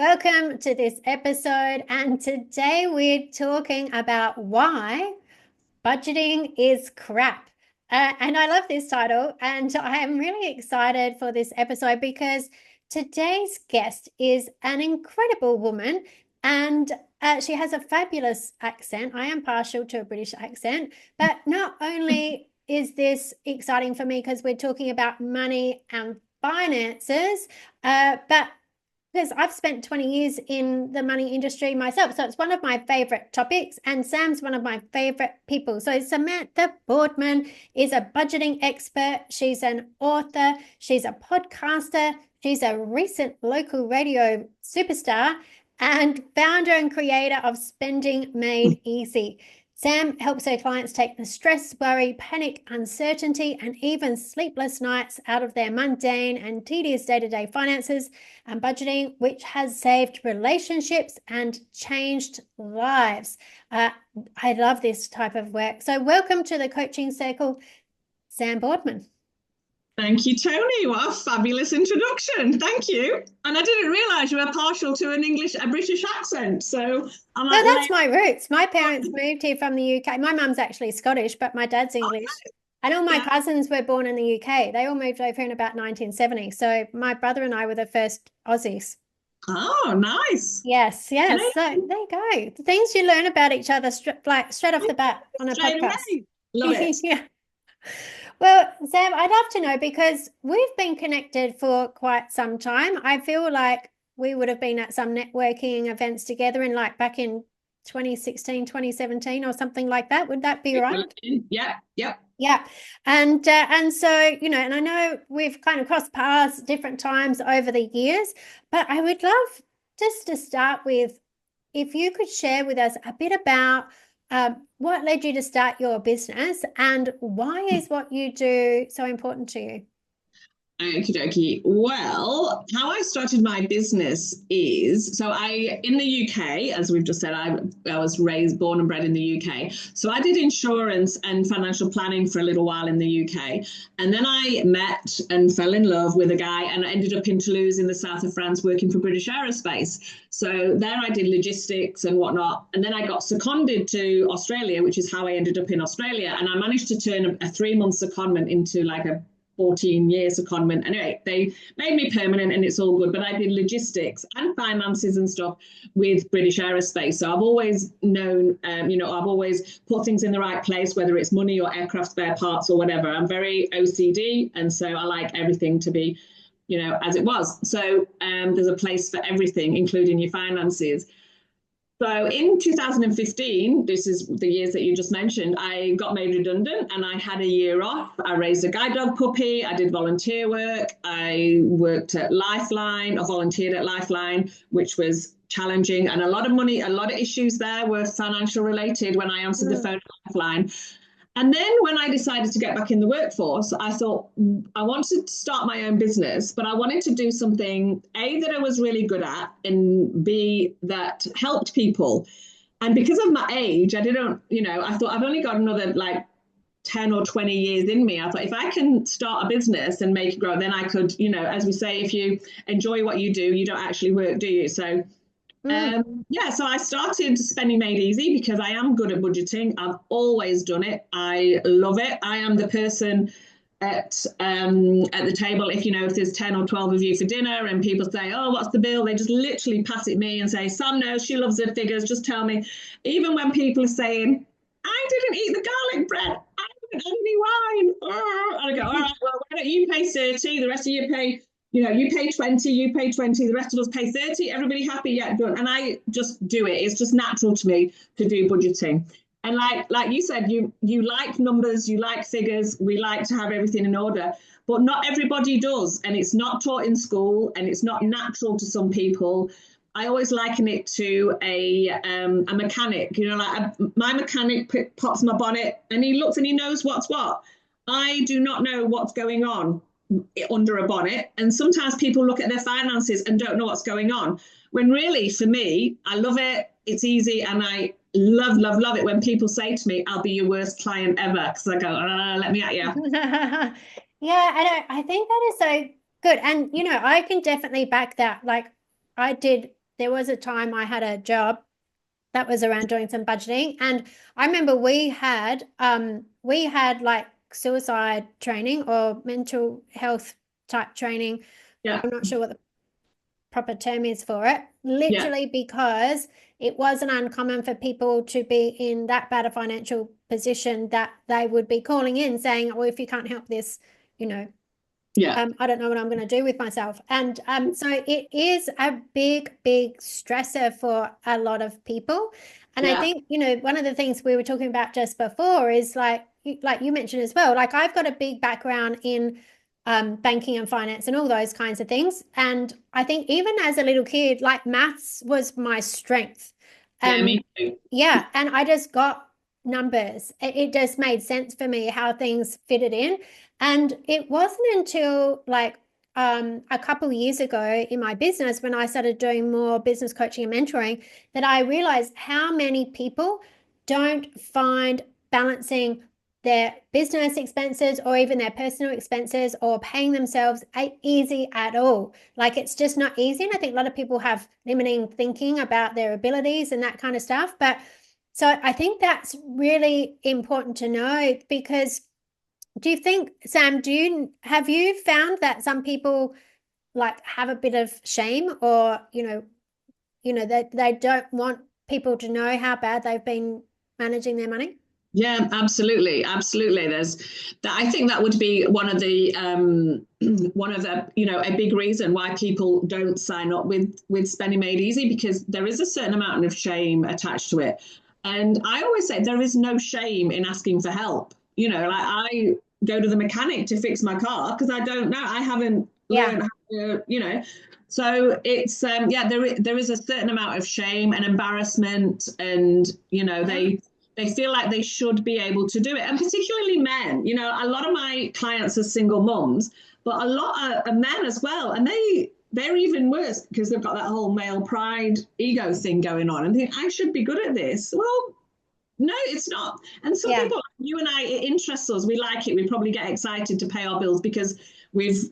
Welcome to this episode. And today we're talking about why budgeting is crap. And I love this title. And I am really excited for this episode because today's guest is an incredible woman and she has a fabulous accent. I am partial to a British accent, but not only is this exciting for me because we're talking about money and finances, but because I've spent 20 years in the money industry myself. So it's one of my favorite topics, and Sam's one of my favorite people. So Samantha Boardman is a budgeting expert. She's an author. She's a podcaster. She's a recent local radio superstar and founder and creator of Spending Made Easy. Sam helps her clients take the stress, worry, panic, uncertainty, and even sleepless nights out of their mundane and tedious day-to-day finances and budgeting, which has saved relationships and changed lives. I love this type of work. So welcome to the Coaching Circle, Sam Boardman. Thank you, Toni. What a fabulous introduction. Thank you. And I didn't realise you were partial to a British accent. So I'm like, no, that's my roots. My parents moved here from the UK. My mum's actually Scottish, but my dad's English. And all my cousins were born in the UK. They all moved over here in about 1970. So my brother and I were the first Aussies. Oh, nice. Yes. So there you go. The things you learn about each other straight off the bat on a podcast. Love it. Yeah. Well, Sam, I'd love to know because we've been connected for quite some time. I feel like we would have been at some networking events together in back in 2016, 2017 or something like that. Would that be right? Yeah. Yeah. And so, and I know we've kind of crossed paths different times over the years, but I would love just to start with, if you could share with us a bit about what led you to start your business and why is what you do so important to you? Okie dokie. Well, how I started my business is, in the UK, as we've just said, I was born and bred in the UK. So I did insurance and financial planning for a little while in the UK. And then I met and fell in love with a guy and I ended up in Toulouse in the south of France working for British Aerospace. So there I did logistics and whatnot. And then I got seconded to Australia, which is how I ended up in Australia. And I managed to turn a 3-month secondment into like a 14-year secondment. Anyway, they made me permanent and it's all good. But I did logistics and finances and stuff with British Aerospace. So I've always known, I've always put things in the right place, whether it's money or aircraft spare parts or whatever. I'm very OCD. And so I like everything to be, as it was. So there's a place for everything, including your finances. So in 2015, this is the years that you just mentioned, I got made redundant and I had a year off. I raised a guide dog puppy. I did volunteer work. I worked at Lifeline. I volunteered at Lifeline, which was challenging, and a lot of money, a lot of issues there were financial related when I answered the phone at Lifeline. And then when I decided to get back in the workforce, I thought I wanted to start my own business, but I wanted to do something, A, that I was really good at, and B, that helped people. And because of my age, I thought I've only got another 10 or 20 years in me. I thought if I can start a business and make it grow, then I could, as we say, if you enjoy what you do, you don't actually work, do you? So so I started Spending Made Easy because I am good at budgeting. I've always done it. I love it. I am the person at the table, if there's 10 or 12 of you for dinner and people say, oh, what's the bill? They just literally pass it me and say, Sam knows, she loves her figures, just tell me. Even when people are saying, I didn't eat the garlic bread, I didn't have any wine. And I go, all right, well, why don't you pay 30, the rest of you pay you pay 20, the rest of us pay 30, everybody happy, yeah, done. And I just do it. It's just natural to me to do budgeting. And like you said, you like numbers, you like figures, we like to have everything in order, but not everybody does. And it's not taught in school and it's not natural to some people. I always liken it to a mechanic, my mechanic pops my bonnet and he looks and he knows what's what. I do not know what's going on under a bonnet, and sometimes people look at their finances and don't know what's going on, when really for me, I love it, it's easy, and I love it when people say to me, I'll be your worst client ever, because I go, let me at you. I think that is so good, and I can definitely back that. I did there was a time I had a job that was around doing some budgeting, and I remember we had like suicide training or mental health type training. Yeah. I'm not sure what the proper term is for it, Yeah. literally because it wasn't uncommon for people to be in that bad a financial position that they would be calling in saying, well, if you can't help this, you know, Yeah. I don't know what I'm going to do with myself. And so it is a big, big stressor for a lot of people. And I Yeah. think, one of the things we were talking about just before is like you mentioned as well, like I've got a big background in banking and finance and all those kinds of things. And I think even as a little kid, like maths was my strength. Yeah, Um, me too. yeah, and I just got numbers. It just made sense for me how things fitted in. And it wasn't until like a couple of years ago in my business when I started doing more business coaching and mentoring that I realized how many people don't find balancing their business expenses or even their personal expenses or paying themselves easy at all. Like it's just not easy. And I think a lot of people have limiting thinking about their abilities and that kind of stuff. But so I think that's really important to know because do you think, Sam, have you found that some people like have a bit of shame or, that they don't want people to know how bad they've been managing their money? Yeah, absolutely, absolutely. There's that. I think that would be one of the a big reason why people don't sign up with Spending Made Easy, because there is a certain amount of shame attached to it. And I always say there is no shame in asking for help. Like I go to the mechanic to fix my car because I don't know, I haven't Yeah. learned how to. So it's there is a certain amount of shame and embarrassment, and Yeah. they feel like they should be able to do it. And particularly men, a lot of my clients are single mums, but a lot are men as well. And they're even worse because they've got that whole male pride ego thing going on and think, I should be good at this. Well, no, it's not. And some Yeah. people, you and I, it interests us. We like it. We probably get excited to pay our bills because we've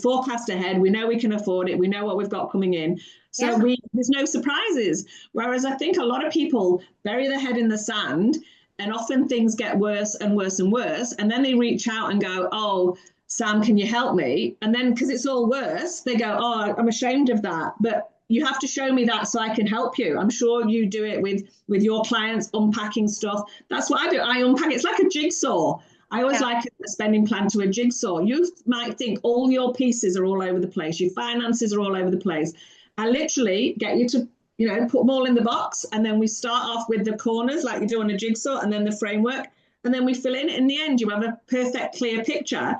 forecast ahead. We know we can afford it. We know what we've got coming in. So Yeah. there's no surprises. Whereas I think a lot of people bury their head in the sand, and often things get worse and worse and worse. And then they reach out and go, oh, Sam, can you help me? And then because it's all worse, they go, oh, I'm ashamed of that. But you have to show me that so I can help you. I'm sure you do it with your clients, unpacking stuff. That's what I do. I unpack. It's like a jigsaw. I always Yeah. like a spending plan to a jigsaw. You might think all your pieces are all over the place. Your finances are all over the place. I literally get you to, put them all in the box. And then we start off with the corners like you do on a jigsaw, and then the framework. And then we fill in. In the end, you have a perfect, clear picture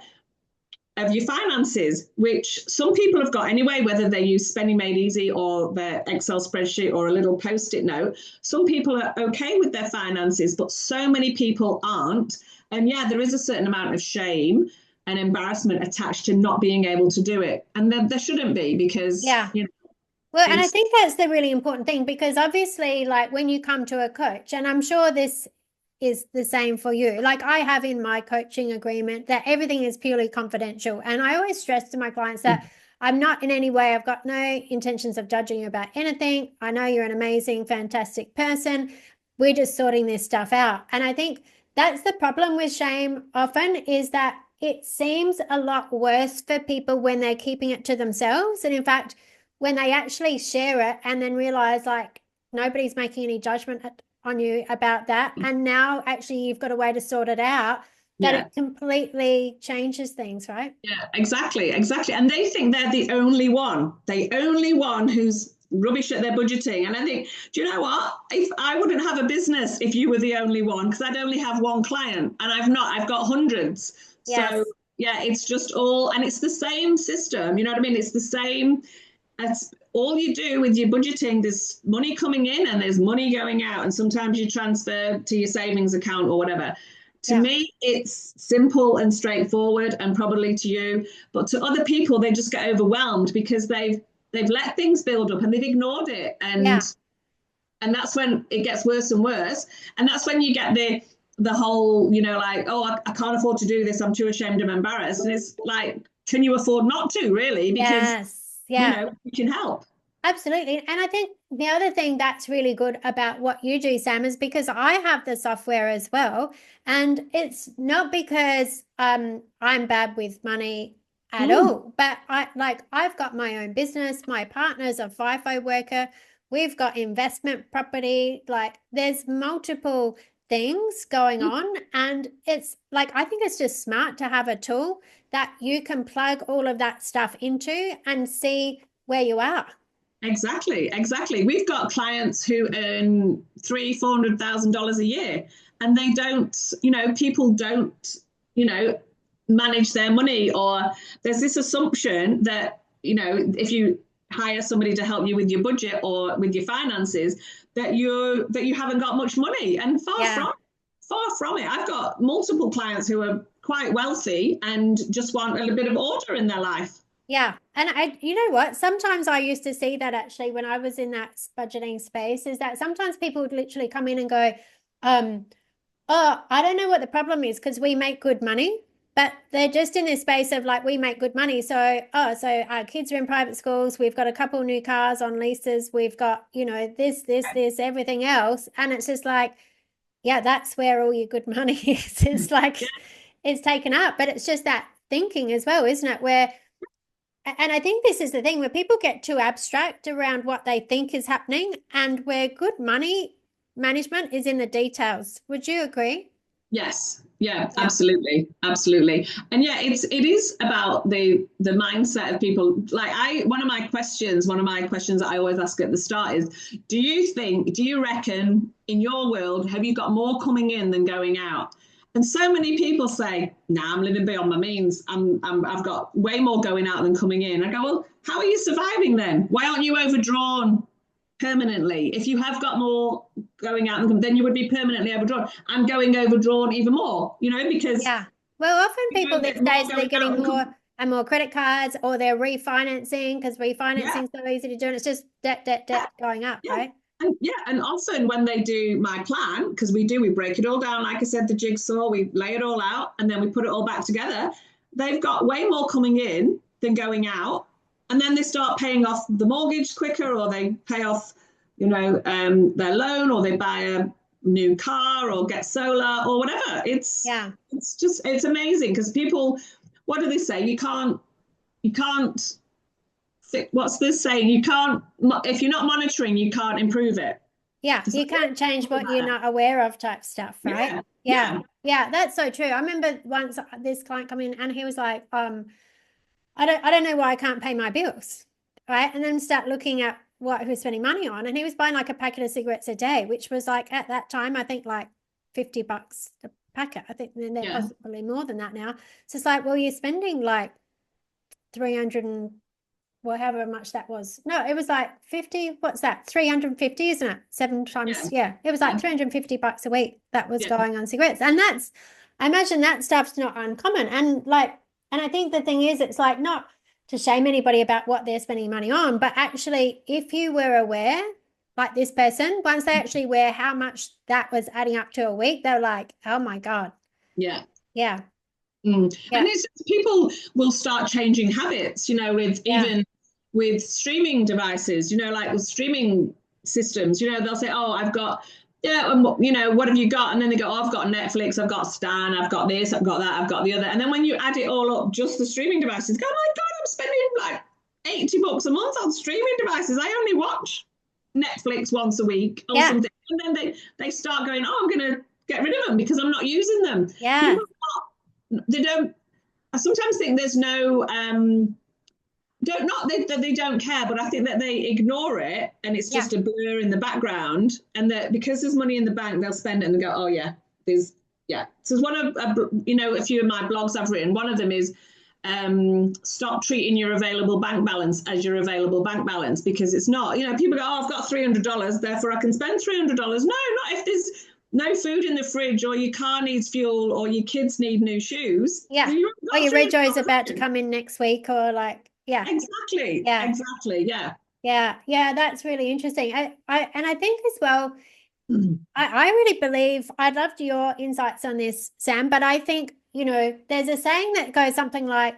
of your finances, which some people have got anyway, whether they use Spending Made Easy or their Excel spreadsheet or a little post-it note. Some people are okay with their finances, but so many people aren't. And yeah, there is a certain amount of shame and embarrassment attached to not being able to do it. And there shouldn't be, because, Yeah. Well, and I it's, think that's the really important thing because obviously, like when you come to a coach, and I'm sure this is the same for you, like I have in my coaching agreement that everything is purely confidential. And I always stress to my clients that I'm not in any way, I've got no intentions of judging you about anything. I know you're an amazing, fantastic person. We're just sorting this stuff out. And I think that's the problem with shame often is that it seems a lot worse for people when they're keeping it to themselves. And in fact, when they actually share it and then realize like nobody's making any judgment on you about that, and now actually you've got a way to sort it out, that yeah. it completely changes things, right? Yeah, exactly, exactly. And they think they're the only one who's rubbish at their budgeting. And I think, do you know what? If I wouldn't have a business if you were the only one, because I'd only have one client, and I've got hundreds. So Yes. yeah, it's just all, and it's the same system. You know what I mean? It's the same. That's all you do with your budgeting. There's money coming in and there's money going out, and sometimes you transfer to your savings account or whatever. To Yeah. me, it's simple and straightforward, and probably to you, but to other people, they just get overwhelmed because they've let things build up and they've ignored it, Yeah. and that's when it gets worse and worse, and that's when you get the whole, like, oh, I can't afford to do this. I'm too ashamed, I'm embarrassed, and it's like, can you afford not to really? Because Yes. Yeah. you can help. Absolutely. And I think the other thing that's really good about what you do, Sam, is because I have the software as well. And it's not because I'm bad with money at Mm, all, but I've got my own business. My partner's a FIFO worker. We've got investment property. Like there's multiple things going mm. on. And it's like I think it's just smart to have a tool that you can plug all of that stuff into and see where you are. Exactly, exactly. We've got clients who earn $300,000, $400,000 a year, and they don't, people don't, you know, manage their money, or there's this assumption that, if you hire somebody to help you with your budget or with your finances, that you haven't got much money, and Yeah. far from it. I've got multiple clients who are quite wealthy and just want a little bit of order in their life. Yeah. And you know what? Sometimes I used to see that actually when I was in that budgeting space, is that sometimes people would literally come in and go, um, oh, I don't know what the problem is because we make good money, but they're just in this space of like, we make good money. So our kids are in private schools. We've got a couple new cars on leases. We've got, this, everything else. And it's just like, yeah, that's where all your good money is. It's like, Yeah. it's taken up, but it's just that thinking as well, isn't it? And I think this is the thing where people get too abstract around what they think is happening, and where good money management is in the details. Would you agree? Yes. Yeah, Yeah. absolutely. Absolutely. And yeah, it is about the mindset of people. Like one of my questions that I always ask at the start is, do you reckon in your world, have you got more coming in than going out? And so many people say, nah, I'm living beyond my means. I've got way more going out than coming in. I go, well, how are you surviving then? Why aren't you overdrawn permanently? If you have got more going out than then you would be permanently overdrawn. I'm going overdrawn even more, because Yeah. Well, often people these there's more days they're going out getting than more coming. and more credit cards, or they're refinancing because Yeah, refinancing is so easy to do, and it's just debt, debt, yeah, debt going up, yeah. right? And yeah, and often when they do my plan, because we break it all down, like I said, the jigsaw, we lay it all out and then we put it all back together. They've got way more coming in than going out. And then they start paying off the mortgage quicker, or they pay off, their loan, or they buy a new car or get solar or whatever. Yeah. It's amazing because people, what do they say? You can't what's this saying? You can't, if you're not monitoring, you can't improve it. Yeah, It's you like, can't change what you're not aware of type stuff, right? yeah, Yeah. yeah, Yeah, that's so true. I remember once this client come in and he was like, I don't know why I can't pay my bills. Right. And then start looking at what he was spending money on. And he was buying like a packet of cigarettes a day, which was like at that time, I think like $50 a packet. I think then they're yeah, possibly more than that now. So it's like, well, you're spending like 300 and well, however much that was. No, it was like 50. What's that? 350, isn't it? Seven yeah, times. Yeah. It was like yeah, $350 a week that was yeah, going on cigarettes. And I imagine that stuff's not uncommon. And I think the thing is, it's like not to shame anybody about what they're spending money on, but actually, if you were aware, like this person, once they actually aware how much that was adding up to a week, they're like, oh my God. yeah. Yeah. And Yeah. it's people will start changing habits, with Yeah. even with streaming devices, like with streaming systems, they'll say, oh, I've got, yeah, and what have you got? And then they go, oh, I've got Netflix, I've got Stan, I've got this, I've got that, I've got the other. And then when you add it all up, just the streaming devices, go, oh my God, I'm spending like $80 a month on streaming devices. I only watch Netflix once a week or Yeah. something. And then they start going, oh, I'm going to get rid of them because I'm not using them. Yeah. People they don't. I sometimes think there's no don't not that they don't care, but I think that they ignore it and it's Yeah. just a blur in the background, and that because there's money in the bank, they'll spend it and they go, oh yeah, there's yeah. So one of a few of my blogs I've written. One of them is stop treating your available bank balance as your available bank balance, because it's not. People go, oh, I've got $300, therefore I can spend $300. No, not if there's no food in the fridge, or your car needs fuel, or your kids need new shoes. Yeah. You Or haven't got your $300. Rejo is about to come in next week, or like, yeah. Exactly, Yeah. exactly, yeah. Yeah. Yeah. That's really interesting. And I think as well, I really believe I'd love your insights on this, Sam, but I think, there's a saying that goes something like,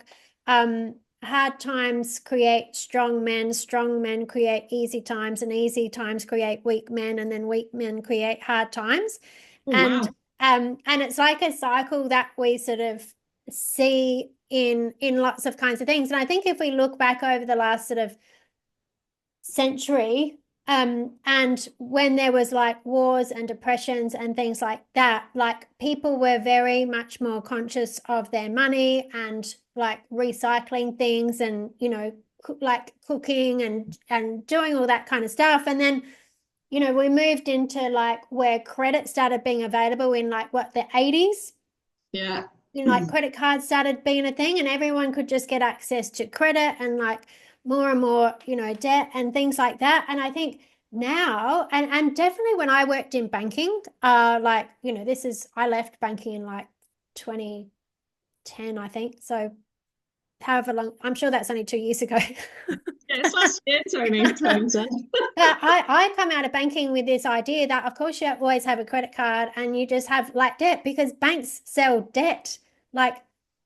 hard times create strong men create easy times, and easy times create weak men, and then weak men create hard times. Oh, And wow. and it's like a cycle that we sort of see in lots of kinds of things. And I think if we look back over the last sort of century, and when there was like wars and depressions and things like that, like people were very much more conscious of their money and like recycling things, and like cooking and doing all that kind of stuff. And then we moved into like where credit started being available in like what, the 80s. Yeah. Like credit cards started being a thing, and everyone could just get access to credit and like more and more, debt and things like that. And I think now, and definitely when I worked in banking, like, I left banking in like 2010, I think. So however long, I'm sure that's only 2 years ago. Yeah, it's last year, Tony. Tony said. But I come out of banking with this idea that, of course, you always have a credit card and you just have like debt, because banks sell debt. Like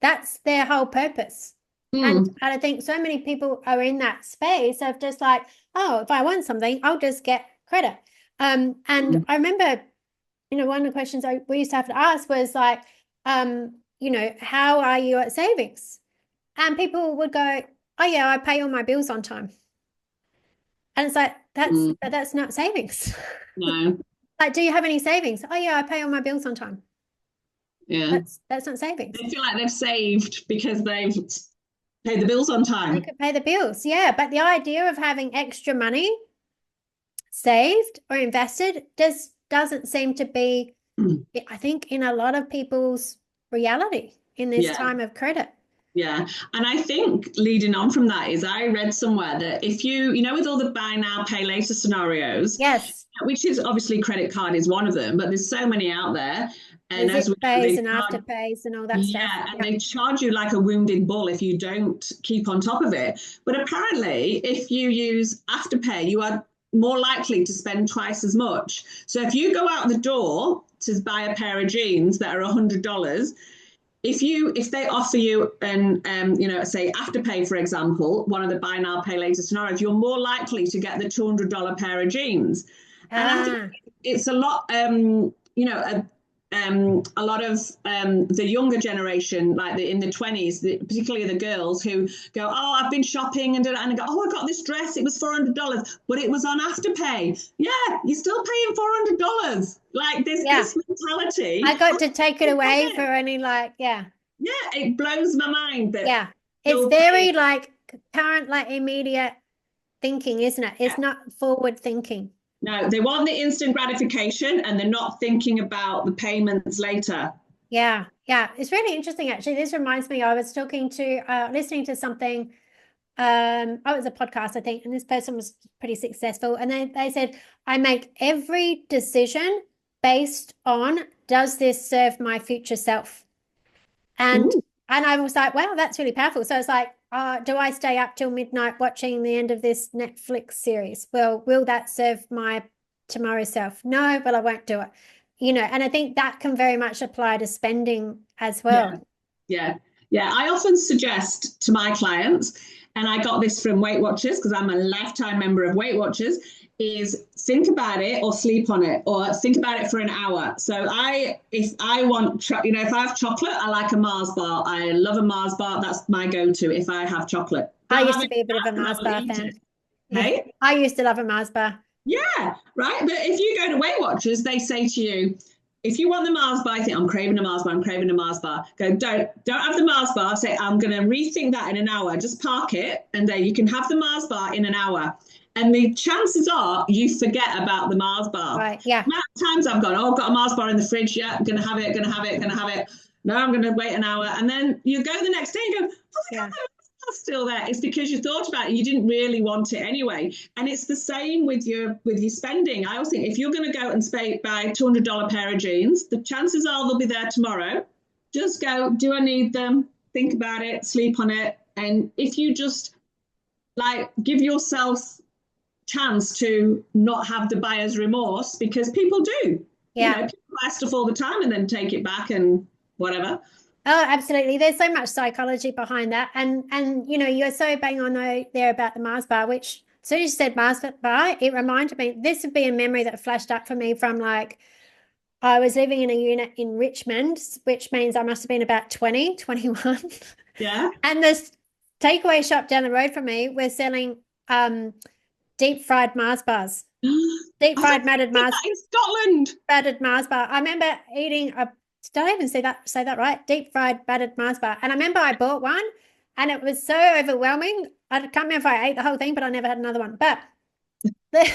that's their whole purpose. And Mm. I think so many people are in that space of just like, oh, if I want something, I'll just get credit. And Mm. I remember, one of the questions we used to have to ask was like, how are you at savings? And people would go, oh yeah, I pay all my bills on time. And it's like, Mm. that's not savings. No. Like, do you have any savings? Oh yeah, I pay all my bills on time. Yeah. That's not savings. They feel like they've saved because they've paid the bills on They time. could pay the bills. Yeah. But the idea of having extra money saved or invested just doesn't seem to be, Mm. I think, in a lot of people's reality in this Yeah. time of credit. Yeah. And I think leading on from that is I read somewhere that if with all the buy now, pay later scenarios, Yes. which is obviously credit card is one of them, but there's so many out there. And There's as we it know, pays and afterpays and all that stuff. yeah, and Yeah. they charge you like a wounded bull if you don't keep on top of it. But apparently, if you use Afterpay, you are more likely to spend twice as much. So if you go out the door to buy a pair of jeans that are $100, if they offer you an say Afterpay, for example, one of the buy now pay later scenarios, you're more likely to get the $200 pair of jeans. And I think Ah, it's a lot a lot of the younger generation, like in the 20s, particularly the girls who go, oh, I've been shopping and go, oh, I got this dress, it was $400, but it was on Afterpay. Yeah, you're still paying $400. Like there's yeah. this mentality. I got to take it away for any like, yeah. Yeah, it blows my mind that Yeah. It's you're very paying. like current, like immediate thinking, isn't it? It's not forward thinking. No, they want the instant gratification and they're not thinking about the payments later. Yeah. Yeah. It's really interesting, actually. This reminds me, I was listening to something. Oh, it was a podcast, I think, and this person was pretty successful. And they said, I make every decision based on, does this serve my future self? And Ooh. and I was like, wow, that's really powerful. So it's like, do I stay up till midnight watching the end of this Netflix series? Well, will that serve my tomorrow self? No, but I won't do it. And I think that can very much apply to spending as Yeah, well. yeah, yeah. I often suggest to my clients, and I got this from Weight Watchers because I'm a lifetime member of Weight Watchers, is think about it or sleep on it or think about it for an hour. So if I want, if I have chocolate, I like a Mars bar. I love a Mars bar. That's my go-to if I have chocolate. I Don't used have to it be a bit of a and I Mars will bar eat fan. it. Yeah, Hey? I used to love a Mars bar. Yeah, right. But if you go to Weight Watchers, they say to you, if you want the Mars bar, I think I'm craving a Mars bar, I'm craving a Mars bar. Go, don't have the Mars bar. Say, I'm going to rethink that in an hour. Just park it, and then you can have the Mars bar in an hour. And the chances are you forget about the Mars bar. Right. Yeah. The amount of times I've gone, oh, I've got a Mars bar in the fridge. Yeah, I'm going to have it, going to have it, going to have it. No, I'm going to wait an hour. And then you go the next day and go, oh my God, still there. It's because you thought about it, you didn't really want it anyway. And it's the same with your spending. I always think if you're going to go and buy a $200 pair of jeans, the chances are they'll be there tomorrow. Just go, do I need them? Think about it, sleep on it. And if you just like give yourself chance to not have the buyer's remorse, because people do. Yeah. People buy stuff all the time and then take it back and whatever. Oh, absolutely. There's so much psychology behind that. And you're so bang on there about the Mars bar, which as soon as you said Mars bar, it reminded me, this would be a memory that flashed up for me from like I was living in a unit in Richmond, which means I must have been about 20, 21. Yeah. And this takeaway shop down the road from me was selling deep fried Mars bars, deep Oh, they fried matted did Mars that in Scotland. battered Mars bar. I remember eating a, did I even say that right? Deep fried battered Mars bar. And I remember I bought one and it was so overwhelming. I can't remember if I ate the whole thing, but I never had another one. But the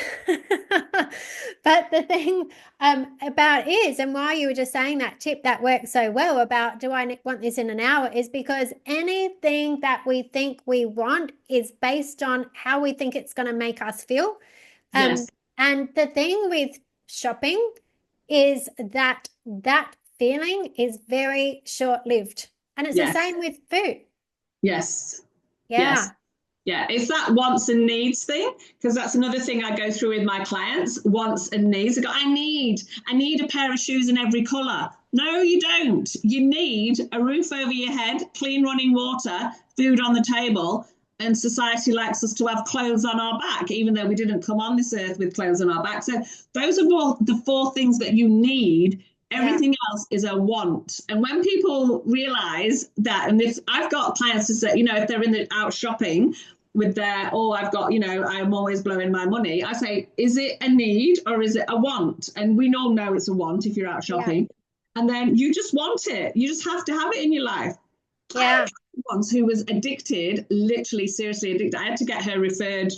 but the thing about is, and why you were just saying that tip that works so well about do I want this in an hour, is because anything that we think we want is based on how we think it's going to make us feel. Um, Yes. and the thing with shopping is that that feeling is very short-lived. And it's the Yes. same with food. Yes. Yes. Yeah. Yeah, it's that wants and needs thing, because that's another thing I go through with my clients. Wants and needs. I go, I need a pair of shoes in every colour. No, you don't. You need a roof over your head, clean running water, food on the table, and society likes us to have clothes on our back, even though we didn't come on this earth with clothes on our back. So those are the four things that you need. Yeah. Everything else is a want. And when people realize that, and if I've got clients to say, if they're out shopping with their, oh, I've got, I'm always blowing my money. I say, is it a need or is it a want? And we all know it's a want if you're out Yeah. shopping. And then you just want it. You just have to have it in your life. Yeah. Once who was addicted, literally seriously addicted. I had to get her referred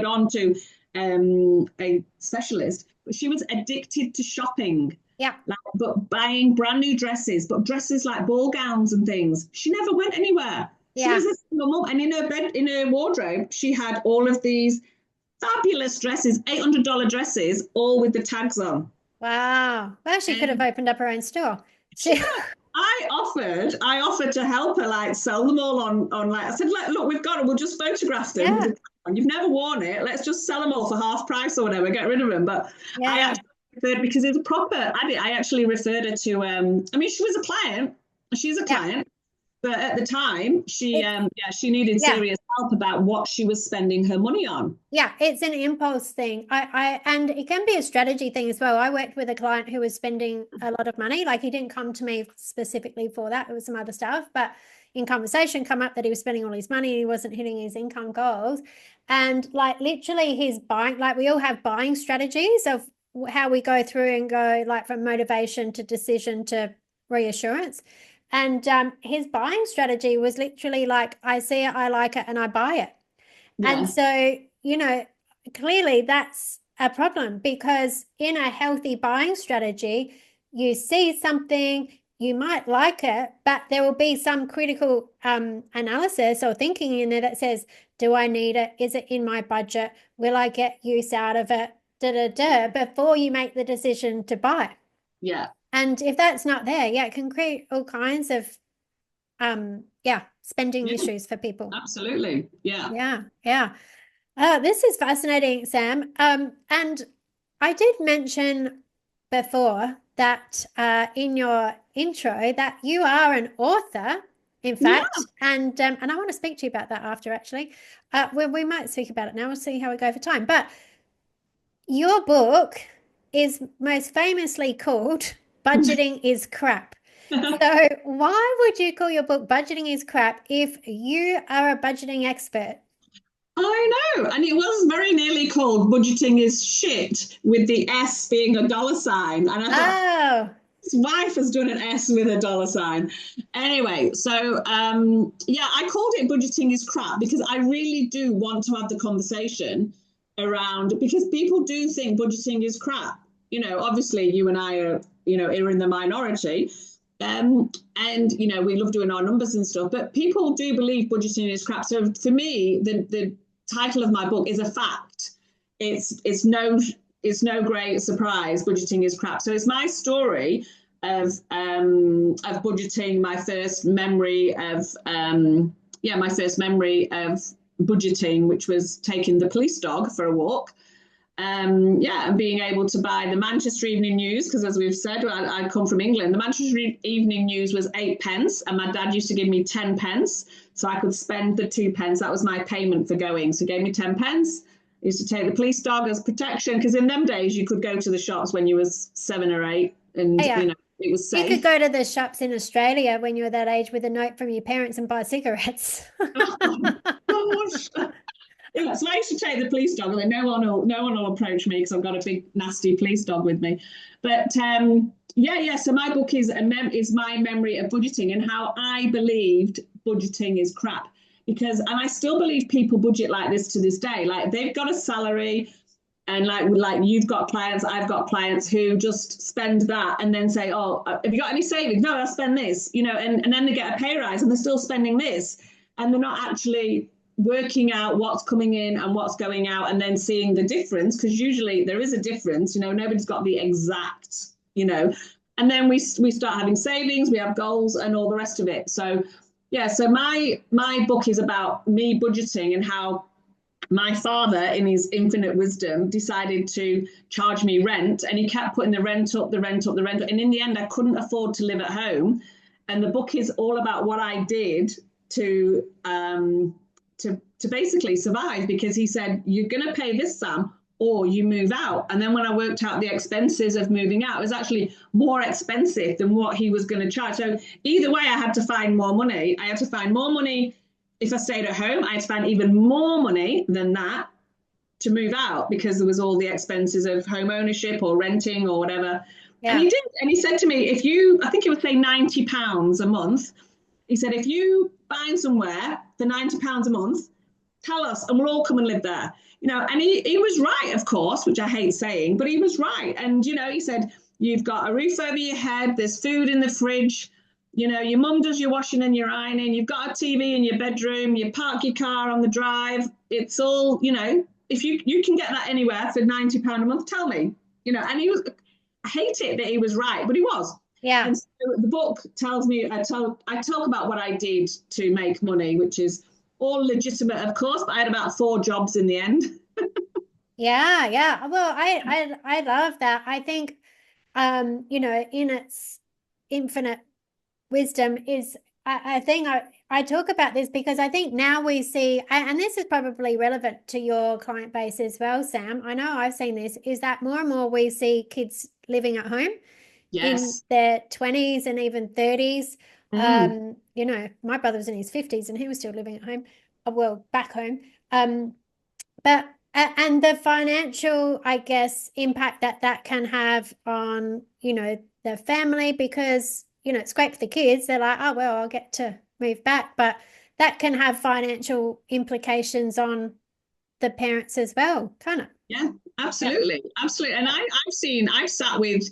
on to a specialist, but she was addicted to shopping. Yeah. But buying brand new dresses, but dresses like ball gowns and things. She never went anywhere. She Yeah. was a single mom, and in her wardrobe, she had all of these fabulous dresses, $800 dresses, all with the tags on. Wow. Well, she could have And opened up her own store. she She, I offered to help her, like sell them all on like I said, look, we've got them, we'll just photograph them with yeah. the tag on. You've never worn it, let's just sell them all for half price or whatever, get rid of them. But I Yeah. actually referred, because it's a proper I actually referred her to I mean, she was a client, she's a Yeah. client, but at the time she It's, she needed yeah. serious help about what she was spending her money on. Yeah, it's an impulse thing. And it can be a strategy thing as well. I worked with a client who was spending a lot of money. Like he didn't come to me specifically for that. It was some other stuff, but in conversation come up that he was spending all his money and he wasn't hitting his income goals. And like literally his buying, like we all have buying strategies of how we go through and go like from motivation to decision to reassurance. And his buying strategy was literally like, I see it, I like it, and I buy it. And Yeah, so, clearly that's a problem because in a healthy buying strategy, you see something, you might like it, but there will be some critical analysis or thinking in there that says, do I need it? Is it in my budget? Will I get use out of it? Da, da, da, before you make the decision to buy. yeah, And if that's not there, yeah, it can create all kinds of spending yeah, issues for people. absolutely, yeah. Yeah, yeah. This is fascinating, Sam. And I did mention before that in your intro that you are an author, in Yeah. fact, and I want to speak to you about that after actually. We might speak about it now. We'll see how we go for time. But your book is most famously called Budgeting is Crap. So why would you call your book Budgeting is Crap if you are a budgeting expert? I know, and it was very nearly called Budgeting is Shit, with the S being a dollar sign. And I thought, Oh, his wife has done an S with a dollar sign. Anyway, so yeah, I called it Budgeting is Crap because I really do want to have the conversation around, because people do think budgeting is crap. Obviously, you and I are, are in the minority. And we love doing our numbers and stuff, but people do believe budgeting is crap. So for me, the title of my book is a fact. It's no great surprise. Budgeting is crap. So it's my story of budgeting. My first memory of budgeting, which was taking the police dog for a walk. Yeah, and being able to buy the Manchester Evening News, because as we've said, I come from England. The Manchester Evening News was 8p, and my dad used to give me 10p, so I could spend the 2p. That was my payment for going. So he gave me 10p. I used to take the police dog as protection, because in them days you could go to the shops when you was 7 or 8, and Yeah. it was You could safe. go to the shops in Australia when you were that age with a note from your parents and buy cigarettes. Oh gosh. Yeah, so I used to take the police dog, and then no one will approach me because I've got a big nasty police dog with me. But yeah. So my book is my memory of budgeting and how I believed budgeting is crap, and I still believe people budget like this to this day. Like they've got a salary, and like you've got clients, I've got clients who just spend that and then say, oh, have you got any savings? No, I'll spend this, and then they get a pay rise and they're still spending this, and they're not actually working out what's coming in and what's going out and then seeing the difference, because usually there is a difference. Nobody's got the exact, and then we start having savings, we have goals and all the rest of it. So yeah, so my book is about me budgeting and how my father, in his infinite wisdom, decided to charge me rent, and he kept putting the rent up, the rent up, the rent up, and in the end I couldn't afford to live at home. And the book is all about what I did to basically survive, because he said, you're going to pay this, Sam, or you move out. And then when I worked out the expenses of moving out, it was actually more expensive than what he was going to charge. So either way, I had to find more money. I had to find more money if I stayed at home. I had to find even more money than that to move out, because there was all the expenses of home ownership or renting or whatever. Yeah. And he did. And he said to me, I think it would say £90 a month. He said, if you find somewhere for £90 a month, tell us and we'll all come and live there. And he was right, of course, which I hate saying, but he was right. And, he said, you've got a roof over your head, there's food in the fridge, your mum does your washing and your ironing, you've got a TV in your bedroom, you park your car on the drive. It's all, if you can get that anywhere for £90 a month, tell me, and I hate it that he was right, but he was. Yeah. And so the book tells me, I talk about what I did to make money, which is all legitimate, of course, but I had about 4 jobs in the end. Yeah. Well, I love that. I think, in its infinite wisdom is a thing I talk about this because I think now we see, and this is probably relevant to your client base as well, Sam. I know I've seen this, is that more and more we see kids living at home. Yes. In their 20s and even 30s. My brother was in his 50s and he was still living at home, well, back home. But and the financial, I guess, impact that can have on, the family, because, it's great for the kids. They're like, oh, well, I'll get to move back. But that can have financial implications on the parents as well, kind of. Yeah, absolutely. Yeah. Absolutely. And I've sat with,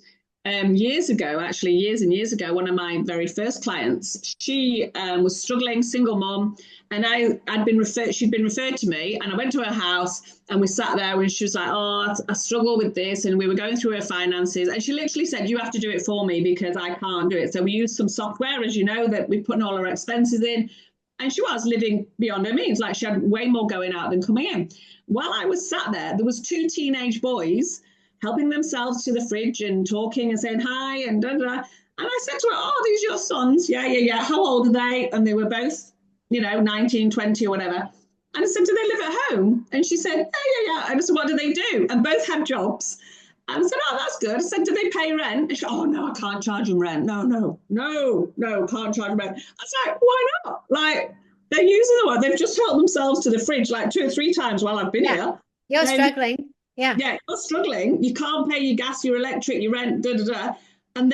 years and years ago, one of my very first clients, she was struggling, single mom, and she'd been referred to me, and I went to her house and we sat there and she was like, oh, I struggle with this. And we were going through her finances, and she literally said, you have to do it for me because I can't do it. So we used some software, as you know, that we put in all her expenses in, and she was living beyond her means. Like she had way more going out than coming in. While I was sat there was 2 teenage boys helping themselves to the fridge and talking and saying hi and da, da, da. And I said to her, oh, these are your sons? Yeah. How old are they? And they were both, 19, 20 or whatever. And I said, do they live at home? And she said, yeah. And I said, what do they do? And both had jobs. And I said, oh, that's good. I said, do they pay rent? And she said, oh, no, I can't charge them rent. No, can't charge them rent. I was like, why not? Like, they're using the word. They've just helped themselves to the fridge like 2 or 3 times while I've been here. You're struggling. Yeah, you're struggling. You can't pay your gas, your electric, your rent, da, da, da. And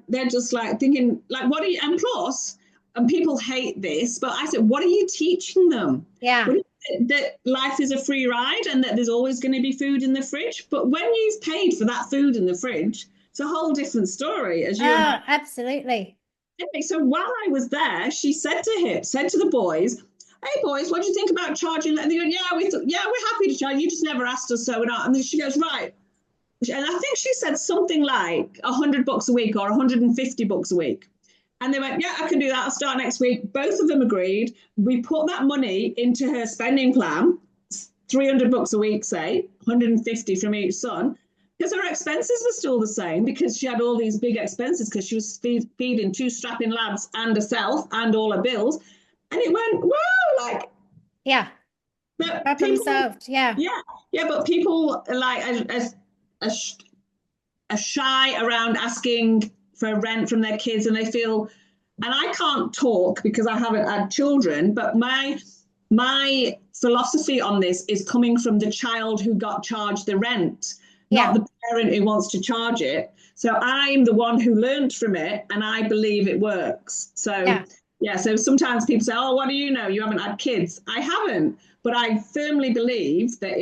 they're just like thinking, like, what are you, and plus, and people hate this, but I said, what are you teaching them? Yeah. That life is a free ride and that there's always going to be food in the fridge. But when you've paid for that food in the fridge, it's a whole different story. Absolutely. Anyway, so while I was there, she said to the boys, hey boys, what do you think about charging? And they go, we're happy to charge. You just never asked us, so we're not. And then she goes, right. And I think she said something like $100 a week or $150 a week. And they went, yeah, I can do that. I'll start next week. Both of them agreed. We put that money into her spending plan £300 a week, say 150 from each son, because her expenses were still the same because she had all these big expenses because she was feeding two strapping lads and herself and all her bills. And it went, whoa, like, Yeah. but Problem people, solved. Yeah. yeah, yeah, but people like are, are shy around asking for rent from their kids, and they feel, and I can't talk because I haven't had children, but my philosophy on this is coming from the child who got charged the rent, not Yeah. the parent who wants to charge it. So I'm the one who learned from it, and I believe it works. So Yeah. yeah, so sometimes people say, "Oh, what do you know? You haven't had kids." I haven't, but I firmly believe that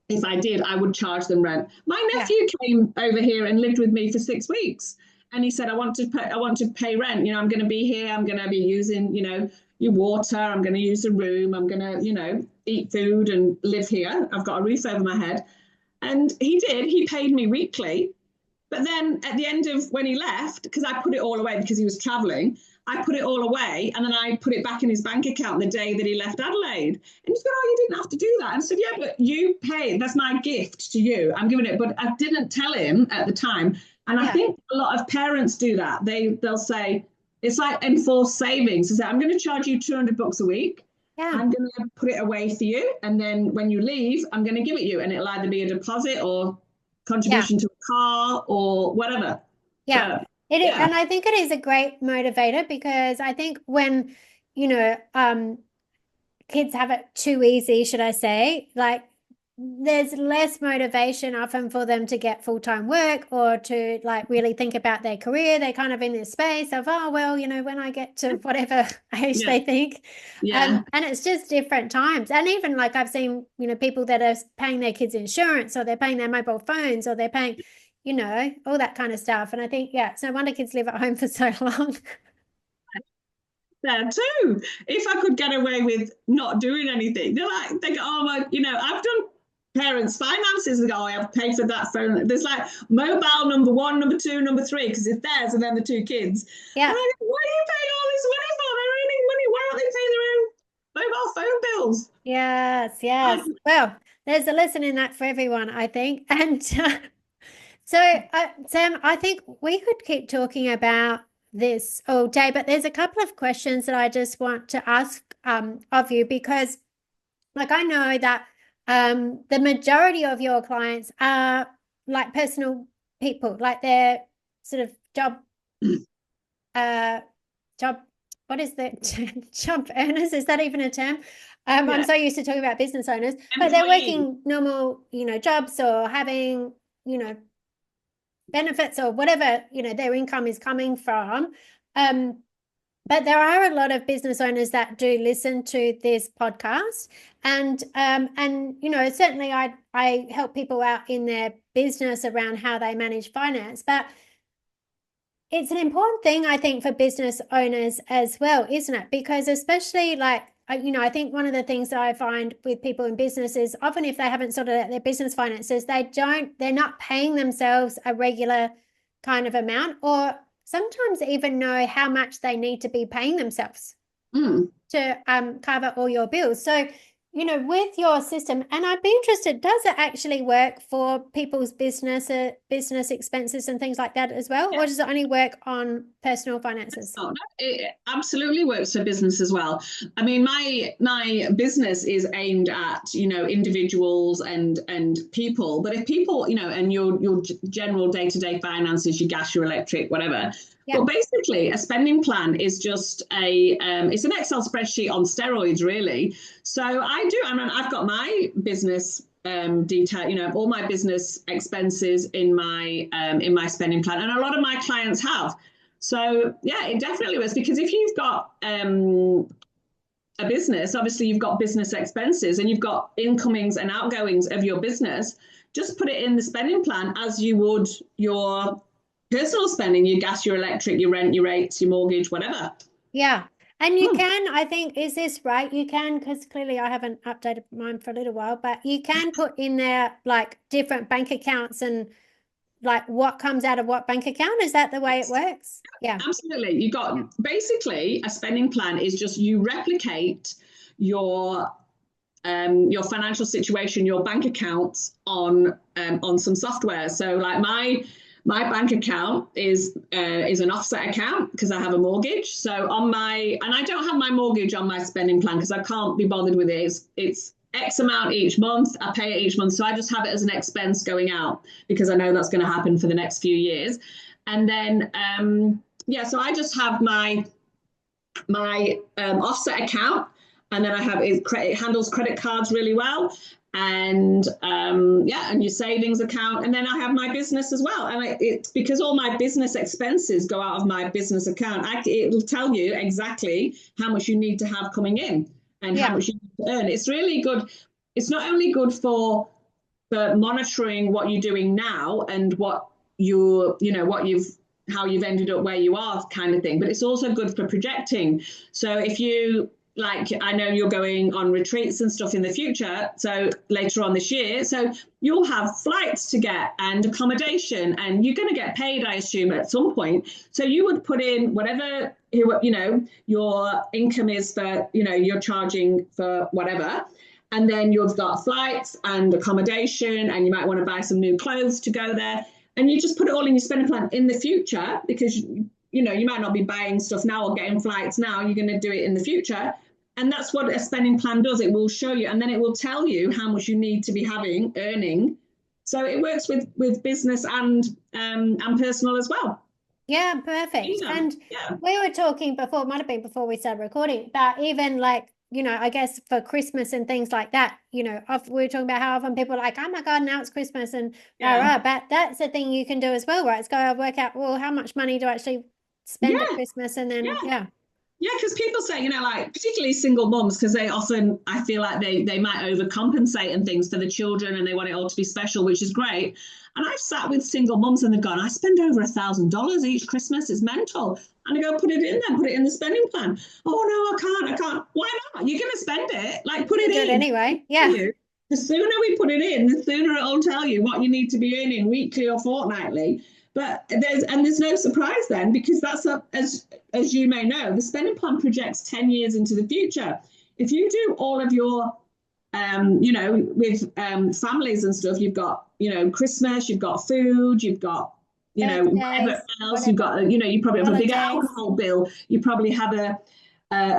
if I did, I would charge them rent. My Yeah. nephew came over here and lived with me for 6 weeks, and he said, I want to pay rent. You know, I'm going to be here. I'm going to be using, you know, your water. I'm going to use the room. I'm going to, you know, eat food and live here. I've got a roof over my head." And he did. He paid me weekly. But then at the end of when he left, because I put it all away because he was traveling, I put it all away and then I put it back in his bank account the day that he left Adelaide. And he's going, "Oh, you didn't have to do that." And I said, "Yeah, but you paid. That's my gift to you. I'm giving it." But I didn't tell him at the time. And I Yeah. think a lot of parents do that. They'll say, it's like enforced savings. They say, "I'm going to charge you £200 a week. Yeah. I'm going to put it away for you. And then when you leave, I'm going to give it you." And it'll either be a deposit or Yeah. contribution to a car or whatever. Yeah. But It is, yeah, and I think it is a great motivator because I think when, you know, kids have it too easy, should I say, like there's less motivation often for them to get full-time work or to like really think about their career. They're kind of in this space of, oh, well, you know, when I get to whatever age yeah, they think. yeah, And it's just different times. And even like I've seen, you know, people that are paying their kids insurance or they're paying their mobile phones or they're paying, you know, all that kind of stuff. And I think, yeah, it's no wonder kids live at home for so long. there too. If I could get away with not doing anything, they're like, they go, "Oh my, you know, I've done parents' finances." They go, "Oh, I have paid for that phone." There's like mobile number one, number two, number three, because it's theirs and then the two kids. And Yeah. I go, "What are you paying all this money for? They're earning money. Why aren't they paying their own mobile phone bills?" Yes, yes. Well, there's a lesson in that for everyone, I think. And so, Sam, I think we could keep talking about this all day, but there's a couple of questions that I just want to ask of you because, like, I know that the majority of your clients are like personal people, like they're sort of uh, job, what is the job earners? Is that even a term? I'm Yeah, so used to talking about business owners, but they're employees. working normal, you know, jobs or having, you know, benefits or whatever, you know, their income is coming from. Um, but there are a lot of business owners that do listen to this podcast, and you know, certainly I help people out in their business around how they manage finance, but it's an important thing, I think, for business owners as well, isn't it? Because especially like, you know, I think one of the things that I find with people in business is often if they haven't sorted out their business finances, they're not paying themselves a regular kind of amount, or sometimes even know how much they need to be paying themselves Mm. to cover all your bills. So, you know, with your system, and I'd be interested, does it actually work for people's business expenses and things like that as well? Yeah. Or does it only work on personal finances? Oh, no, it absolutely works for business as well. I mean, my business is aimed at, you know, individuals and people. But if people, you know, and your general day-to-day finances, your gas, your electric, whatever. Yeah. But basically, a spending plan is just it's an Excel spreadsheet on steroids, really. So I do. I mean, I've got my business detail, you know, all my business expenses in my spending plan, and a lot of my clients have. So yeah, it definitely was, because if you've got a business, obviously you've got business expenses and you've got incomings and outgoings of your business. Just put it in the spending plan as you would your personal spending, your gas, your electric, your rent, your rates, your mortgage, whatever. Yeah. And you Hmm. can, I think, is this right? You can, because clearly I haven't updated mine for a little while, but you can put in there like different bank accounts and like what comes out of what bank account. Is that the way it works? Yeah. Absolutely. You Yeah. got basically a spending plan is just you replicate your your financial situation, your bank accounts on some software. So like my bank account is an offset account because I have a mortgage. So and I don't have my mortgage on my spending plan because I can't be bothered with it. It's X amount each month. I pay it each month. So I just have it as an expense going out because I know that's going to happen for the next few years. And then, so I just have my offset account, and then I have it handles credit cards really well, and and your savings account, and then I have my business as well. And it's because all my business expenses go out of my business account. It will tell you exactly how much you need to have coming in and how much you need to earn. It's really good. It's not only good for monitoring what you're doing now and what how you've ended up where you are kind of thing, but it's also good for projecting. So if you I know you're going on retreats and stuff in the future, so later on this year, so you'll have flights to get and accommodation, and you're going to get paid, I assume, at some point. So you would put in whatever your income is for, you're charging for whatever, and then you've got flights and accommodation, and you might want to buy some new clothes to go there. And you just put it all in your spending plan in the future, because you might not be buying stuff now or getting flights now. You're going to do it in the future. And that's what a spending plan does. It will show you, and then it will tell you how much you need to be earning. So it works with business and personal as well. Yeah, perfect. And we were talking before, it might have been before we started recording, about even I guess for Christmas and things like that, we were talking about how often people are like, oh my God, now it's Christmas and but that's a thing you can do as well, right? It's go work out, well, how much money do I actually spend at Christmas, and then because people say, particularly single mums, because they often, I feel like they might overcompensate and things for the children, and they want it all to be special, which is great. And I've sat with single mums and they've gone, I spend over $1,000 each Christmas. It's mental. And I go, put it in there, put it in the spending plan. Oh no, I can't. Why not? You're going to spend it. Put it in. Anyway. Yeah. The sooner we put it in, the sooner it'll tell you what you need to be earning weekly or fortnightly. But there's no surprise then, because that's as you may know, the spending plan projects 10 years into the future. If you do all of your with families and stuff, you've got, Christmas, you've got food, you've got, whatever else you've got, you probably have a bigger alcohol bill, you probably have a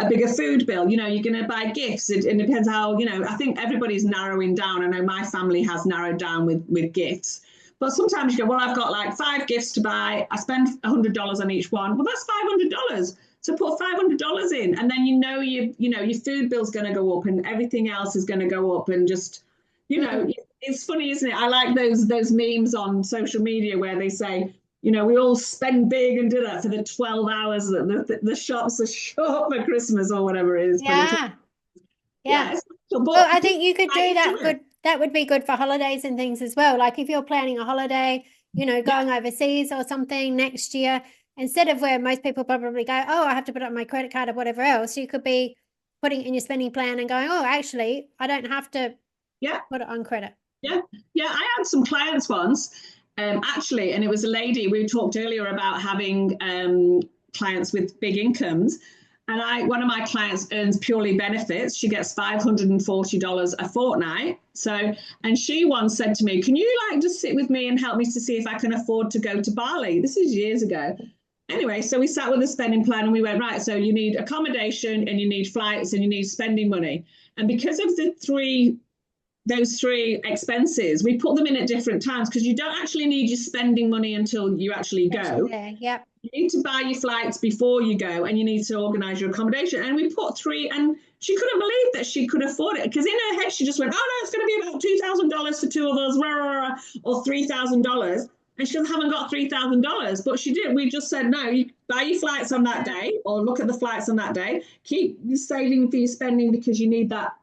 bigger food bill, you're going to buy gifts. It depends how, I think everybody's narrowing down. I know my family has narrowed down with gifts. But sometimes you go, well, I've got 5 gifts to buy. I spend $100 on each one. Well, that's $500. So put $500 in, and then your food bill's going to go up, and everything else is going to go up, and just it's funny, isn't it? I like those memes on social media where they say, we all spend big and do that for the 12 hours that the shops are shut for Christmas or whatever it is. Yeah. Well, I think you could do that. Good. That would be good for holidays and things as well. Like if you're planning a holiday, going overseas or something next year, instead of where most people probably go, oh, I have to put it on my credit card or whatever else, you could be putting it in your spending plan and going, oh, actually, I don't have to put it on credit. Yeah. I had some clients once, actually, and it was a lady. We talked earlier about having clients with big incomes. And one of my clients earns purely benefits. She gets $540 a fortnight. So, and she once said to me, can you just sit with me and help me to see if I can afford to go to Bali? This is years ago. Anyway, so we sat with a spending plan and we went, right, so you need accommodation and you need flights and you need spending money. And because of those three expenses, we put them in at different times, because you don't actually need your spending money until you actually go. Yep. You need to buy your flights before you go, and you need to organise your accommodation. And we put 3, and she couldn't believe that she could afford it, because in her head she just went, oh no, it's going to be about $2,000 for 2 of us, or $3,000. And she haven't got $3,000, but she did. We just said, no, you buy your flights on that day, or look at the flights on that day. Keep your saving for your spending, because you need that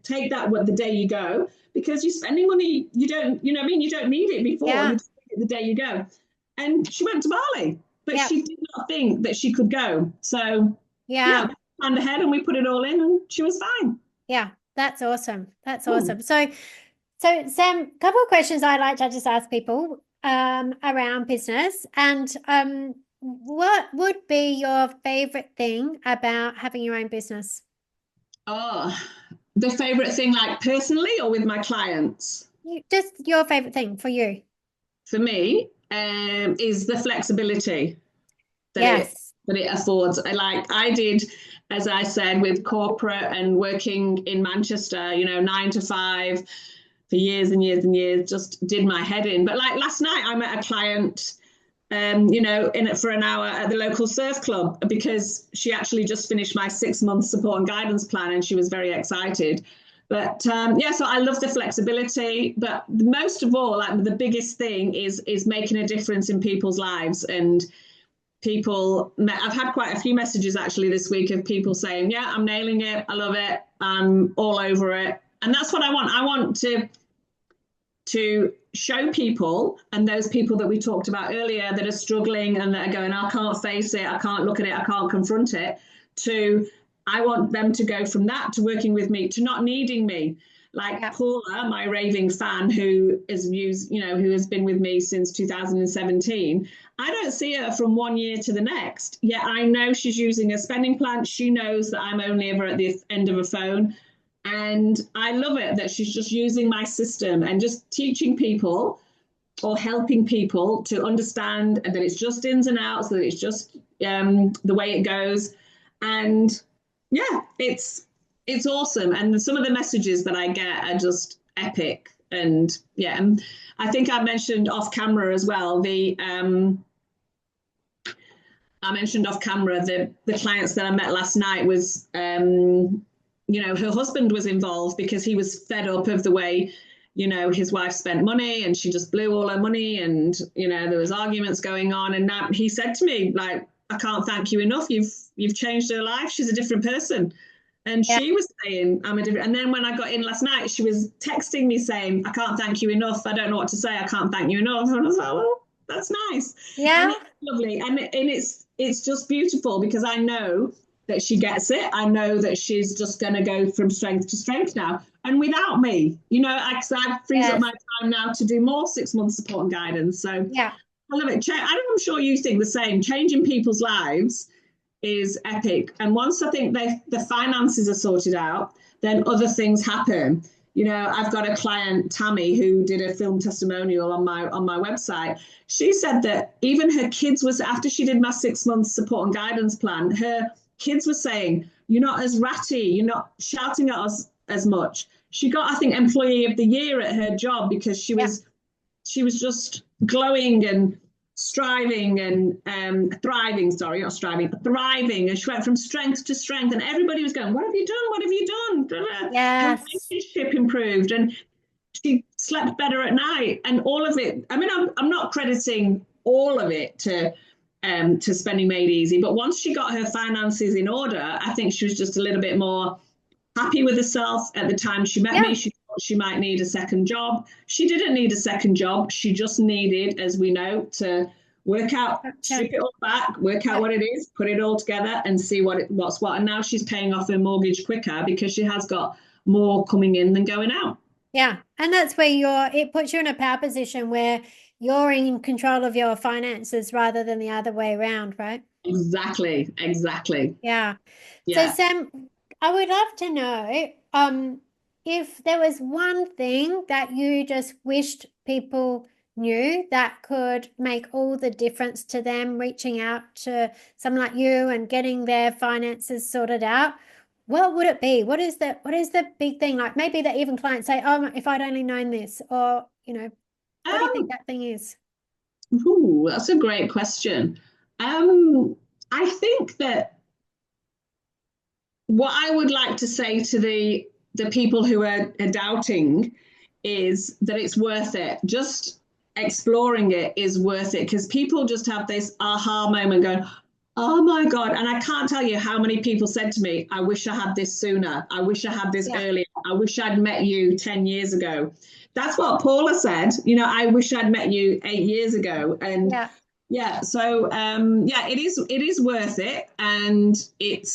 take that the day you go, because you're spending money you don't you don't need it before. You take it the day you go. And she went to Bali, but she did not think that she could go. So we planned ahead and we put it all in, and she was fine. That's awesome. Awesome. So Sam, a couple of questions I like to just ask people around business, and what would be your favorite thing about having your own business? The favorite thing, like personally or with my clients? Just your favorite thing for you. For me, is the flexibility that it Yes. that it affords. I did, as I said, with corporate and working in Manchester, 9 to 5 for years and years and years, just did my head in. But like last night, I met a client, in it for an hour at the local surf club because she actually just finished my 6 month support and guidance plan, and she was very excited. But yeah, so I love the flexibility. But most of all, like the biggest thing is making a difference in people's lives. And I've had quite a few messages actually this week of people saying, yeah, I'm nailing it, I love it, I'm all over it. And that's what I want. I want to show people, and those people that we talked about earlier that are struggling and that are going, I can't face it, I can't look at it, I can't confront it, to I want them to go from that to working with me to not needing me. Like Yeah. Paula, my raving fan, who who has been with me since 2017. I don't see her from 1 year to the next. Yet I know she's using a spending plan. She knows that I'm only ever at the end of a phone. And I love it that she's just using my system and just teaching people or helping people to understand that it's just ins and outs, that it's just the way it goes. And yeah, it's awesome. And some of the messages that I get are just epic. And yeah, and I think I mentioned off camera as well. I mentioned off camera the clients that I met last night was her husband was involved because he was fed up of the way his wife spent money and she just blew all her money, and there was arguments going on. And now he said to me, like, I can't thank you enough, you've changed her life, she's a different person. And Yeah. she was saying, I'm a different. And then when I got in last night, she was texting me saying, I can't thank you enough, I don't know what to say, I can't thank you enough. And I was like, well, that's nice. And Yeah. it's lovely. And it's just beautiful because I know that she gets it. I know that she's just going to go from strength to strength now. And without me, I've frees up Yes. my time now to do more 6 month support and guidance. So Yeah. I love it. I'm sure you think the same. Changing people's lives is epic. And once I think the finances are sorted out, then other things happen. I've got a client, Tammy, who did a film testimonial on my website. She said that even her kids was, after she did my 6 month support and guidance plan, her kids were saying, you're not as ratty, you're not shouting at us as much. She got, I think, employee of the year at her job because she Yeah. was just glowing and striving and thriving, sorry, not striving, but thriving. And she went from strength to strength, and everybody was going, what have you done? What have you done? Her Yes. relationship improved, and she slept better at night. And all of it, I mean, I'm not crediting all of it to Spending Made Easy, but once she got her finances in order, I think she was just a little bit more happy with herself. At the time she met Yeah. me, she thought she might need a second job. She didn't need a second job. She just needed, as we know, to work out, Yeah. strip it all back, work out Yeah. what it is, put it all together and see what's what. And now she's paying off her mortgage quicker because she has got more coming in than going out. Yeah. And that's where it puts you in a power position where you're in control of your finances rather than the other way around, right? Exactly. Yeah. So Yeah. Sam, I would love to know, if there was one thing that you just wished people knew that could make all the difference to them reaching out to someone like you and getting their finances sorted out, what would it be? What is the big thing? Like maybe that even clients say, oh, if I'd only known this, or, what do you think Um, that thing is? ooh, that's a great question. Um, I think that what I would like to say to the people who are doubting is that it's worth it. Just exploring it is worth it because people just have this aha moment going, oh my God. And I can't tell you how many people said to me, I wish I had this sooner. I wish I had this Yeah. earlier. I wish I'd met you 10 years ago. That's what Paula said. I wish I'd met you 8 years ago. And Yeah. yeah, so yeah, it is worth it, and it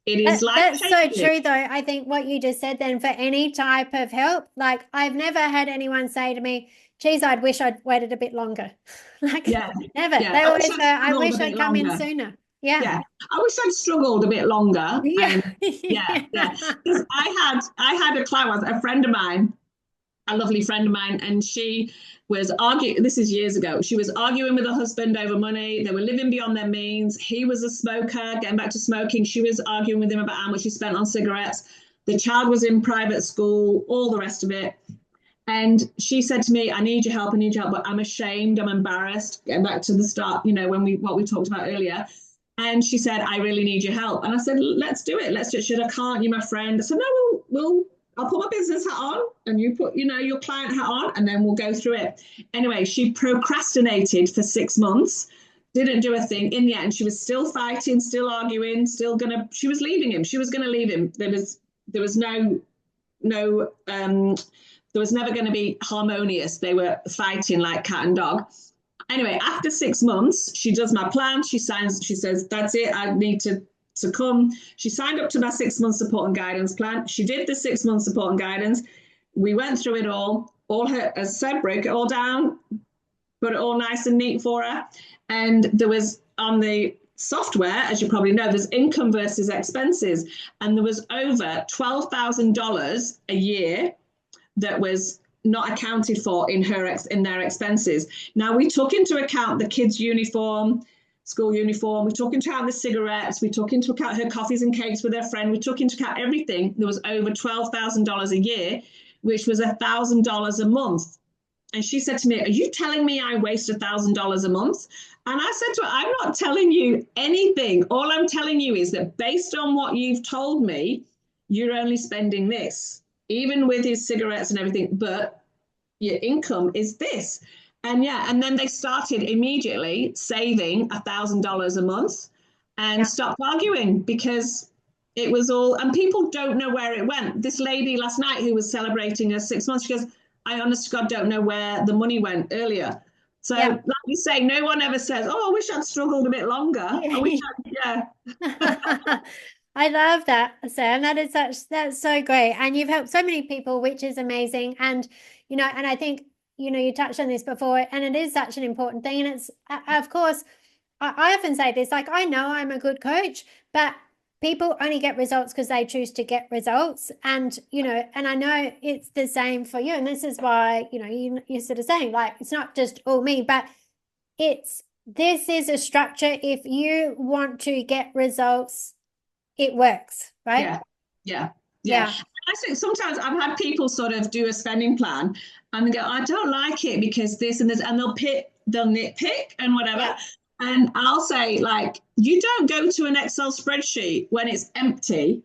is life That's so changing. true, though. I think what you just said then, for any type of help, like I've never had anyone say to me, geez, I'd wish I'd waited a bit longer. Like Yeah, never. yeah. They I wish always I'd go, I struggled a wish bit I'd come in longer. sooner. Yeah. Yeah. I wish I'd struggled a bit longer. Yeah. And yeah. Because I had a client once, a friend of mine, a lovely friend of mine, and she was arguing. This is years ago. She was arguing with her husband over money. They were living beyond their means. He was a smoker, getting back to smoking. She was arguing with him about how much he spent on cigarettes. The child was in private school, all the rest of it. And she said to me, I need your help, I need your help, but I'm ashamed, I'm embarrassed. Getting back to the start, when what we talked about earlier. And she said, I really need your help. And I said, let's do it. Let's do it. She said, I can't, you're my friend. I said, no, I'll put my business hat on and you put, your client hat on, and then we'll go through it. Anyway, she procrastinated for 6 months, didn't do a thing. In the end, she was still fighting, still arguing, she was leaving him. She was going to leave him. There was no there was never going to be harmonious. They were fighting like cat and dog. Anyway, after 6 months, she does my plan. She says, that's it. I need to come. She signed up to my 6 month support and guidance plan. She did the 6 month support and guidance. We went through it all her, as I said, broke it all down, put it all nice and neat for her. And there was on the software, as you probably know, there's income versus expenses. And there was over $12,000 a year that was not accounted for in their expenses. Now, we took into account the kids' uniform, school uniform. We took into account the cigarettes. We took into account her coffees and cakes with her friend. We took into account everything. There was over $12,000 a year, which was $1,000 a month. And she said to me, are you telling me I waste $1,000 a month? And I said to her, I'm not telling you anything. All I'm telling you is that based on what you've told me, you're only spending this, even with his cigarettes and everything, but your income is this. And and then they started immediately saving $1,000 a month and stopped arguing, because it was all, and people don't know where it went. This lady last night who was celebrating her 6 months, she goes, I honest to God don't know where the money went earlier. So like you say, no one ever says, oh, I wish I'd struggled a bit longer. I wish I love that, Sam. That's so great. And you've helped so many people, which is amazing. And, and I think, you touched on this before, and it is such an important thing. And it's, of course, I often say this, like, I know I'm a good coach, but people only get results because they choose to get results. And, and I know it's the same for you. And this is why, you're sort of saying, like, it's not just all me, but this is a structure. If you want to get results, it works, right? Yeah. I think sometimes I've had people sort of do a spending plan and they go, I don't like it because this and this, and they'll nitpick and whatever. Yeah. And I'll say, like, you don't go to an Excel spreadsheet when it's empty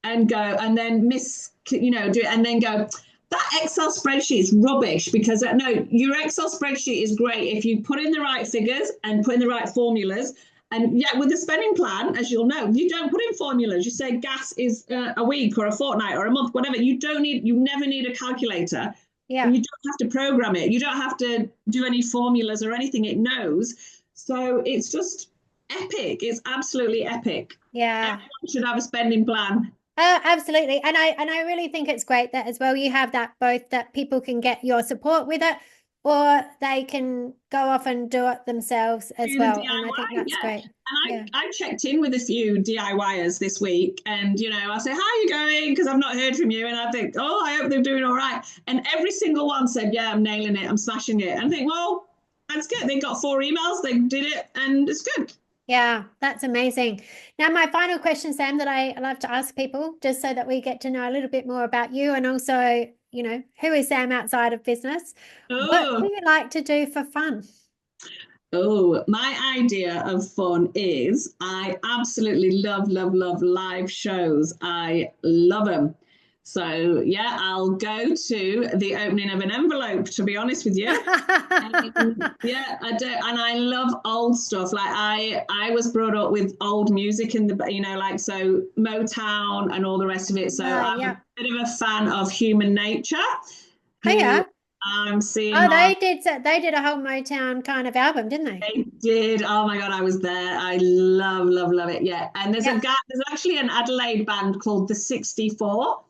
and go and then do it and then go, that Excel spreadsheet is rubbish, because no, your Excel spreadsheet is great if you put in the right figures and put in the right formulas. And with the spending plan, as you'll know, you don't put in formulas. You say gas is a week or a fortnight or a month, whatever. You never need a calculator. Yeah. And you don't have to program it. You don't have to do any formulas or anything. It knows. So it's just epic. It's absolutely epic. Yeah. Everyone should have a spending plan. Absolutely. And I really think it's great that as well you have that, both that people can get your support with it, or they can go off and do it themselves as well. DIY, and I think that's great. And I checked in with a few DIYers this week, and I say, how are you going? Because I've not heard from you. And I think, oh, I hope they're doing all right. And every single one said, yeah, I'm nailing it, I'm smashing it. And I think, well, that's good. They got 4 emails, they did it, and it's good. Yeah, that's amazing. Now, my final question, Sam, that I love to ask people, just so that we get to know a little bit more about you, and also, who is Sam outside of business? What do you like to do for fun? Oh, my idea of fun is I absolutely love live shows. I love them. So, yeah, I'll go to the opening of an envelope, to be honest with you. I do. And I love old stuff. Like I was brought up with old music in the, so Motown and all the rest of it. So I'm a bit of a fan of Human Nature. Oh, yeah. I'm seeing. Oh, they did a whole Motown kind of album, didn't they? They did. Oh my God, I was there. I love it. Yeah. And there's there's actually an Adelaide band called the 64.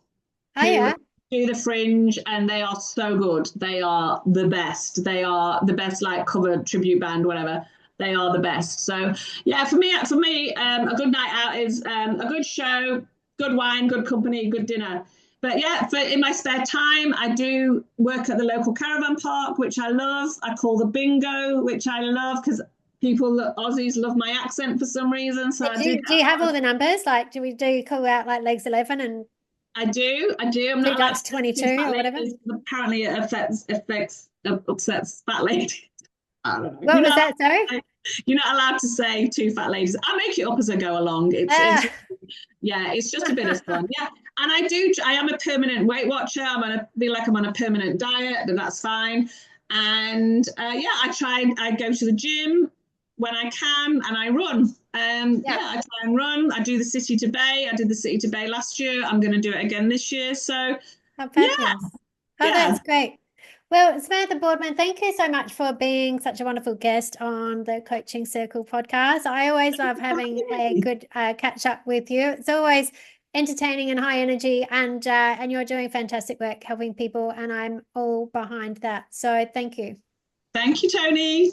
Oh, yeah. Do the Fringe, and they are so good. They are the best. They are the best, like, cover tribute band, whatever. they are the best. So yeah, for me, a good night out is a good show, good wine, good company, good dinner. But yeah, in my spare time, I do work at the local caravan park, which I love. I call the bingo, which I love because Aussies love my accent for some reason. So I do Do you have all the numbers? Like, do you call out like legs 11 and I do. I'm two not allowed ducks to say two 22 fat or whatever? ladies. Apparently, it upsets fat ladies. I don't know. What was that? Sorry. You're not allowed to say two fat ladies. I make it up as I go along. Uh, Yeah, it's just a bit of fun. Yeah, and I am a permanent Weight Watcher. Feel like I'm on a permanent diet, but that's fine. And yeah, I go to the gym when I can, and I run. yeah. I try and run. I do the City to Bay. I did the City to Bay last year. I'm going to do it again this year. So How yeah, fabulous. Oh, yeah. that's great. Well, Samantha Boardman, thank you so much for being such a wonderful guest on the Coaching Circle podcast. I always love having a good catch up with you. It's always entertaining and high energy, and you're doing fantastic work helping people, and I'm all behind that. So thank you. Thank you, Toni.